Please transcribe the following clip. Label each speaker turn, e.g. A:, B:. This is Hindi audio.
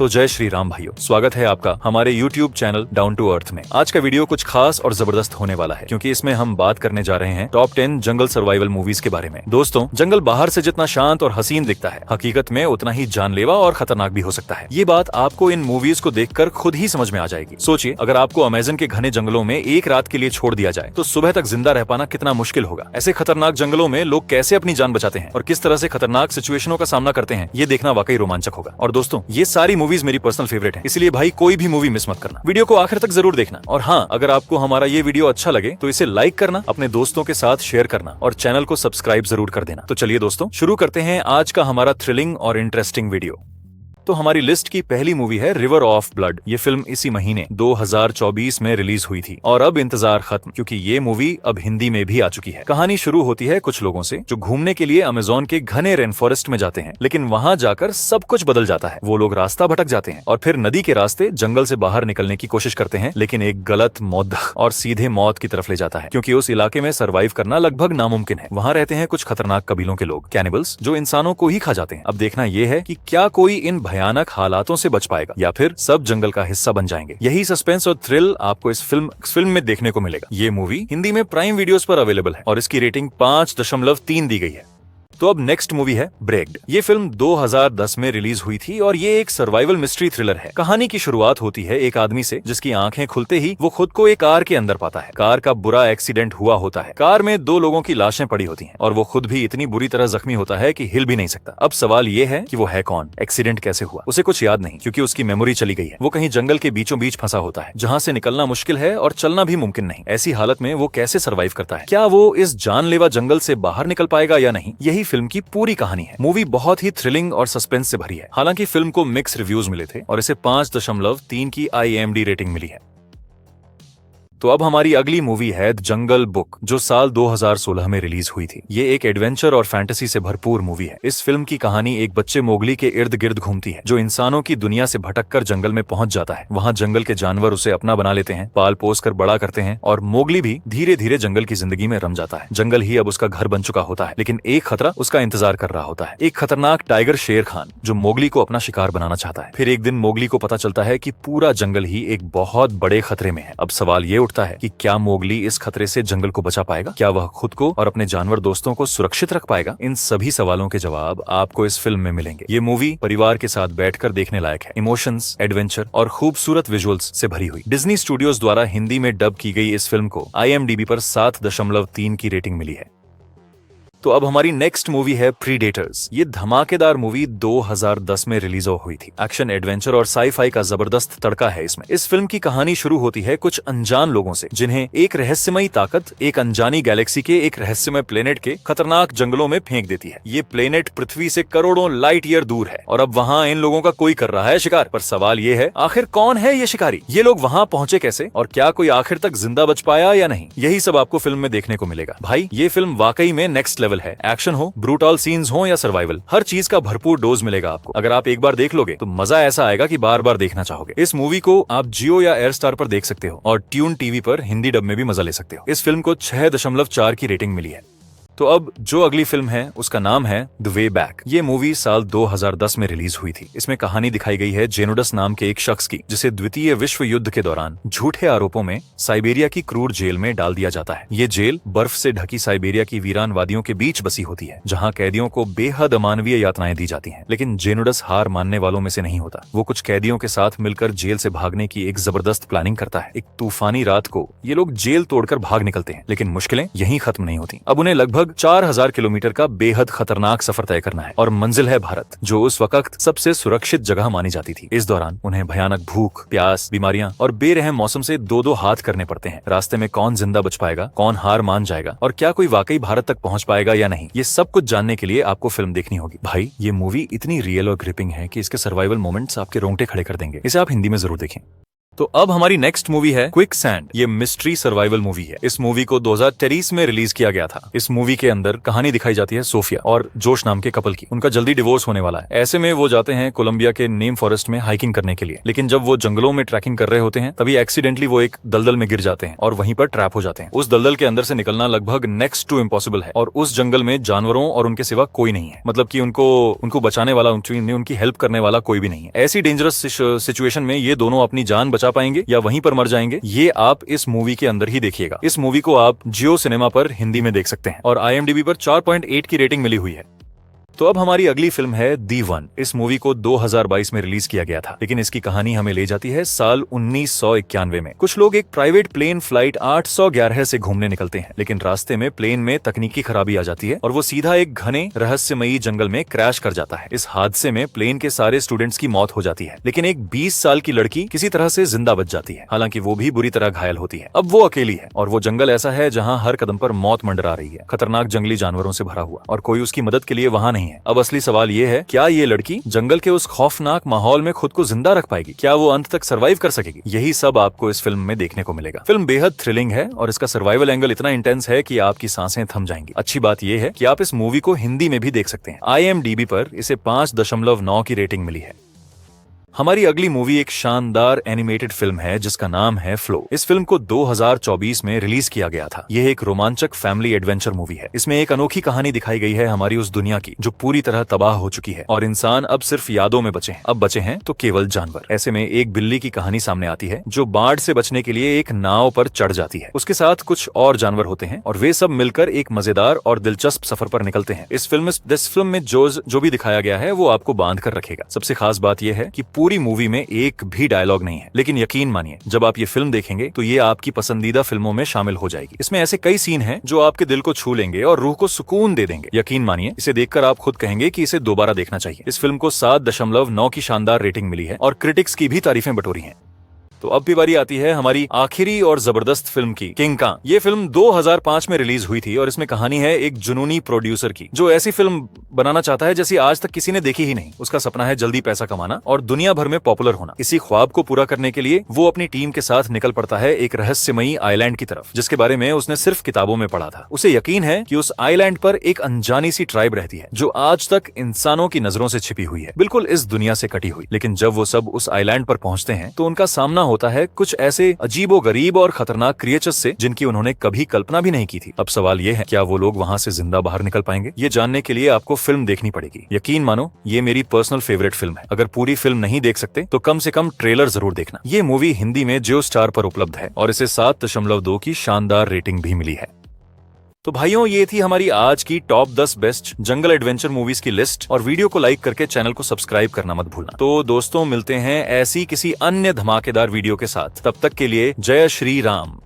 A: तो जय श्री राम भाइयों, स्वागत है आपका हमारे YouTube channel down to earth में। आज का वीडियो कुछ खास और जबरदस्त होने वाला है क्योंकि इसमें हम बात करने जा रहे हैं टॉप 10 जंगल सर्वाइवल मूवीज के बारे में। दोस्तों, जंगल बाहर से जितना शांत और हसीन दिखता है, हकीकत में उतना ही जानलेवा और खतरनाक भी हो सकता है। ये बात आपको इन मूवीज को देखकर खुद ही समझ में आ जाएगी। सोचिए, अगर आपको अमेज़न के घने जंगलों में एक रात के लिए छोड़ दिया जाए तो सुबह तक जिंदा रह पाना कितना मुश्किल होगा। ऐसे खतरनाक जंगलों में लोग कैसे अपनी जान बचाते हैं और किस तरह से खतरनाक सिचुएशनों का सामना करते हैं, ये देखना वाकई रोमांचक होगा। और दोस्तों, ये सारी मूवीज मेरी पर्सनल फेवरेट है, इसलिए भाई कोई भी मूवी मिस मत करना। वीडियो को आखिर तक जरूर देखना। और हाँ, अगर आपको हमारा ये वीडियो अच्छा लगे तो इसे लाइक करना, अपने दोस्तों के साथ शेयर करना और चैनल को सब्सक्राइब जरूर कर देना। तो चलिए दोस्तों, शुरू करते हैं आज का हमारा थ्रिलिंग और इंटरेस्टिंग वीडियो। तो हमारी लिस्ट की पहली मूवी है रिवर ऑफ ब्लड। ये फिल्म इसी महीने 2024 में रिलीज हुई थी और अब इंतजार खत्म, क्योंकि ये मूवी अब हिंदी में भी आ चुकी है। कहानी शुरू होती है कुछ लोगों से जो घूमने के लिए अमेज़न के घने रेन फॉरेस्ट में जाते हैं, लेकिन वहां जाकर सब कुछ बदल जाता है। वो लोग रास्ता भटक जाते हैं और फिर नदी के रास्ते जंगल से बाहर निकलने की कोशिश करते हैं, लेकिन एक गलत मौत और सीधे मौत की तरफ ले जाता है, क्योंकि उस इलाके में सर्वाइव करना लगभग नामुमकिन है। वहां रहते हैं कुछ खतरनाक कबीलों के लोग, कैनिबल्स, जो इंसानों को ही खा जाते हैं। अब देखना यह है कि क्या कोई इन भयानक हालातों से बच पाएगा या फिर सब जंगल का हिस्सा बन जाएंगे। यही सस्पेंस और थ्रिल आपको इस फिल्म में देखने को मिलेगा। ये मूवी हिंदी में प्राइम वीडियोस पर अवेलेबल है और इसकी रेटिंग 5.3 दी गई है। तो अब नेक्स्ट मूवी है ब्रेक्ड। ये फिल्म 2010 में रिलीज हुई थी और ये एक सर्वाइवल मिस्ट्री थ्रिलर है। कहानी की शुरुआत होती है एक आदमी से जिसकी आंखें खुलते ही वो खुद को एक कार के अंदर पाता है। कार का बुरा एक्सीडेंट हुआ होता है। कार में 2 लोगों की लाशें पड़ी होती हैं और वो खुद भी इतनी बुरी तरह जख्मी होता है कि हिल भी नहीं सकता। अब सवाल ये है कि वो है कौन, एक्सीडेंट कैसे हुआ। उसे कुछ याद नहीं क्योंकि उसकी मेमोरी चली गई है। वो कहीं जंगल के बीचों बीच फंसा होता है जहां से निकलना मुश्किल है और चलना भी मुमकिन नहीं। ऐसी हालत में वो कैसे सर्वाइव करता है, क्या वो इस जानलेवा जंगल से बाहर निकल पाएगा या नहीं, यही फिल्म की पूरी कहानी है। मूवी बहुत ही थ्रिलिंग और सस्पेंस से भरी है। हालांकि फिल्म को मिक्स रिव्यूज मिले थे और इसे 5.3 की IMDb रेटिंग मिली है। तो अब हमारी अगली मूवी है द जंगल बुक, जो साल 2016 में रिलीज हुई थी। ये एक एडवेंचर और फैंटेसी से भरपूर मूवी है। इस फिल्म की कहानी एक बच्चे मोगली के इर्द गिर्द घूमती है, जो इंसानों की दुनिया से भटककर जंगल में पहुंच जाता है। वहां जंगल के जानवर उसे अपना बना लेते हैं, पाल पोस कर बड़ा करते हैं और मोगली भी धीरे धीरे जंगल की जिंदगी में रम जाता है। जंगल ही अब उसका घर बन चुका होता है, लेकिन एक खतरा उसका इंतजार कर रहा होता है। एक खतरनाक टाइगर शेर खान, जो मोगली को अपना शिकार बनाना चाहता है। फिर एक दिन मोगली को पता चलता है कि पूरा जंगल ही एक बहुत बड़े खतरे में है। अब सवाल ये उठता है कि क्या मोगली इस खतरे से जंगल को बचा पाएगा? क्या वह खुद को और अपने जानवर दोस्तों को सुरक्षित रख पाएगा? इन सभी सवालों के जवाब आपको इस फिल्म में मिलेंगे। ये मूवी परिवार के साथ बैठकर देखने लायक है। इमोशंस, एडवेंचर और खूबसूरत विजुअल्स से भरी हुई। डिज्नी स्टूडियोज द्वारा हिंदी में डब की गई इस फिल्म को IMDb पर 7.3 की रेटिंग मिली है। तो अब हमारी नेक्स्ट मूवी है प्रीडेटर्स। ये धमाकेदार मूवी 2010 में रिलीज हुई थी। एक्शन, एडवेंचर और साई-फाई का जबरदस्त तड़का है इसमें। इस फिल्म की कहानी शुरू होती है कुछ अनजान लोगों से जिन्हें एक रहस्यमयी ताकत एक अनजानी गैलेक्सी के एक रहस्यमय प्लेनेट के खतरनाक जंगलों में फेंक देती है। ये प्लेनेट पृथ्वी से करोड़ों लाइट ईयर दूर है और अब वहाँ इन लोगों का कोई कर रहा है शिकार। पर सवाल ये है, आखिर कौन है ये शिकारी? ये लोग वहाँ पहुंचे कैसे और क्या कोई आखिर तक जिंदा बच पाया या नहीं? यही सब आपको फिल्म में देखने को मिलेगा। भाई, ये फिल्म वाकई में नेक्स्ट लेवल है। एक्शन हो, ब्रूटल सीन्स हो या सर्वाइवल, हर चीज का भरपूर डोज मिलेगा आपको। अगर आप एक बार देख लोगे तो मजा ऐसा आएगा कि बार बार देखना चाहोगे। इस मूवी को आप जियो या एयर स्टार पर देख सकते हो और ट्यून टीवी पर हिंदी डब में भी मजा ले सकते हो। इस फिल्म को 6.4 की रेटिंग मिली है। तो अब जो अगली फिल्म है उसका नाम है द वे बैक। ये मूवी साल 2010 में रिलीज हुई थी। इसमें कहानी दिखाई गई है जेनुडस नाम के एक शख्स की, जिसे द्वितीय विश्व युद्ध के दौरान झूठे आरोपों में साइबेरिया की क्रूर जेल में डाल दिया जाता है। ये जेल बर्फ से ढकी साइबेरिया की वीरान वादियों के बीच बसी होती है, जहाँ कैदियों को बेहद अमानवीय यातनाएं दी जाती हैं। लेकिन जेनुडस हार मानने वालों में से नहीं होता। वो कुछ कैदियों के साथ मिलकर जेल से भागने की एक जबरदस्त प्लानिंग करता है। एक तूफानी रात को ये लोग जेल तोड़कर भाग निकलते हैं, लेकिन मुश्किलें यहीं खत्म नहीं होती। अब उन्हें लगभग 4000 किलोमीटर का बेहद खतरनाक सफर तय करना है और मंजिल है भारत, जो उस वक्त सबसे सुरक्षित जगह मानी जाती थी। इस दौरान उन्हें भयानक भूख, प्यास, बीमारियां और बेरहम मौसम से 2-2 हाथ करने पड़ते हैं। रास्ते में कौन जिंदा बच पाएगा, कौन हार मान जाएगा और क्या कोई वाकई भारत तक पहुंच पाएगा या नहीं, ये सब कुछ जानने के लिए आपको फिल्म देखनी होगी। भाई, ये मूवी इतनी रियल और ग्रिपिंग है कि इसके सर्वाइवल मोमेंट्स आपके रोंगटे खड़े कर देंगे। इसे आप हिंदी में जरूर देखें। तो अब हमारी नेक्स्ट मूवी है क्विक सैंड। ये मिस्ट्री सर्वाइवल मूवी है। इस मूवी को 2023 में रिलीज किया गया था। इस मूवी के अंदर कहानी दिखाई जाती है सोफिया और जोश नाम के कपल की। उनका जल्दी डिवोर्स होने वाला है। ऐसे में वो जाते हैं कोलंबिया के नीम फॉरेस्ट में हाइकिंग करने के लिए, लेकिन जब वो जंगलों में ट्रैकिंग कर रहे होते हैं तभी एक्सीडेंटली वो एक दलदल में गिर जाते हैं और वहीं पर ट्रैप हो जाते हैं। उस दलदल के अंदर से निकलना लगभग नेक्स्ट टू इम्पॉसिबल है और उस जंगल में जानवरों और उनके सिवा कोई नहीं है, मतलब कि उनको बचाने वाला, उनकी हेल्प करने वाला कोई भी नहीं है। ऐसी डेंजरस सिचुएशन में ये दोनों अपनी जान बचा पाएंगे या वहीं पर मर जाएंगे, ये आप इस मूवी के अंदर ही देखिएगा। इस मूवी को आप जियो सिनेमा पर हिंदी में देख सकते हैं और IMDb पर 4.8 की रेटिंग मिली हुई है। तो अब हमारी अगली फिल्म है दी वन। इस मूवी को 2022 में रिलीज किया गया था, लेकिन इसकी कहानी हमें ले जाती है साल 1991 में। कुछ लोग एक प्राइवेट प्लेन फ्लाइट 811 से घूमने निकलते हैं, लेकिन रास्ते में प्लेन में तकनीकी खराबी आ जाती है और वो सीधा एक घने रहस्यमयी जंगल में क्रैश कर जाता है। इस हादसे में प्लेन के सारे स्टूडेंट्स की मौत हो जाती है, लेकिन एक 20 साल की लड़की किसी तरह से जिंदा बच जाती है। हालांकि वो भी बुरी तरह घायल होती है। अब वो अकेली है और वो जंगल ऐसा है जहाँ हर कदम पर मौत मंडरा रही है, खतरनाक जंगली जानवरों से भरा हुआ, और कोई उसकी मदद के लिए वहां नहीं है। अब असली सवाल ये है, क्या ये लड़की जंगल के उस खौफनाक माहौल में खुद को जिंदा रख पाएगी? क्या वो अंत तक सर्वाइव कर सकेगी? यही सब आपको इस फिल्म में देखने को मिलेगा। फिल्म बेहद थ्रिलिंग है और इसका सर्वाइवल एंगल इतना इंटेंस है कि आपकी सांसें थम जाएंगी। अच्छी बात यह है कि आप इस मूवी को हिंदी में भी देख सकते हैं। IMDb पर इसे 5.9 की रेटिंग मिली है। हमारी अगली मूवी एक शानदार एनिमेटेड फिल्म है जिसका नाम है फ्लो। इस फिल्म को 2024 में रिलीज किया गया था। यह एक रोमांचक फैमिली एडवेंचर मूवी है। इसमें एक अनोखी कहानी दिखाई गई है हमारी उस दुनिया की जो पूरी तरह तबाह हो चुकी है और इंसान अब सिर्फ यादों में बचे हैं। अब बचे हैं तो केवल जानवर। ऐसे में एक बिल्ली की कहानी सामने आती है जो बाढ़ से बचने के लिए एक नाव पर चढ़ जाती है। उसके साथ कुछ और जानवर होते हैं और वे सब मिलकर एक मजेदार और दिलचस्प सफर पर निकलते हैं। इस फिल्म में जो भी दिखाया गया है वो आपको बांध कर रखेगा। सबसे खास बात यह है कि पूरी मूवी में एक भी डायलॉग नहीं है, लेकिन यकीन मानिए जब आप ये फिल्म देखेंगे तो ये आपकी पसंदीदा फिल्मों में शामिल हो जाएगी। इसमें ऐसे कई सीन हैं जो आपके दिल को छू लेंगे और रूह को सुकून दे देंगे। यकीन मानिए इसे देखकर आप खुद कहेंगे कि इसे दोबारा देखना चाहिए। इस फिल्म को 7.9 की शानदार रेटिंग मिली है और क्रिटिक्स की भी तारीफें बटोरी हैं। तो अब भी बारी आती है हमारी आखिरी और जबरदस्त फिल्म की, किंग कांग। ये फिल्म 2005 में रिलीज हुई थी और इसमें कहानी है एक जुनूनी प्रोड्यूसर की जो ऐसी फिल्म बनाना चाहता है जैसी आज तक किसी ने देखी ही नहीं। उसका सपना है जल्दी पैसा कमाना और दुनिया भर में पॉपुलर होना। इसी ख्वाब को पूरा करने के लिए वो अपनी टीम के साथ निकल पड़ता है एक रहस्यमयी आइलैंड की तरफ, जिसके बारे में उसने सिर्फ किताबों में पढ़ा था। उसे यकीन है कि उस आइलैंड पर एक अनजानी सी ट्राइब रहती है जो आज तक इंसानों की नजरों से छिपी हुई है, बिल्कुल इस दुनिया से कटी हुई। लेकिन जब वो सब उस आइलैंड पर पहुंचते हैं तो उनका सामना होता है कुछ ऐसे अजीबो गरीब और खतरनाक क्रिएचर्स से जिनकी उन्होंने कभी कल्पना भी नहीं की थी। अब सवाल ये है, क्या वो लोग वहां से जिंदा बाहर निकल पाएंगे? ये जानने के लिए आपको फिल्म देखनी पड़ेगी। यकीन मानो ये मेरी पर्सनल फेवरेट फिल्म है। अगर पूरी फिल्म नहीं देख सकते तो कम से कम ट्रेलर जरूर देखना। ये मूवी हिंदी में जियो स्टार पर उपलब्ध है और इसे 7.2 की शानदार रेटिंग भी मिली है। तो भाइयों, ये थी हमारी आज की टॉप 10 बेस्ट जंगल एडवेंचर मूवीज की लिस्ट। और वीडियो को लाइक करके चैनल को सब्सक्राइब करना मत भूलना। तो दोस्तों, मिलते हैं ऐसी किसी अन्य धमाकेदार वीडियो के साथ। तब तक के लिए जय श्री राम।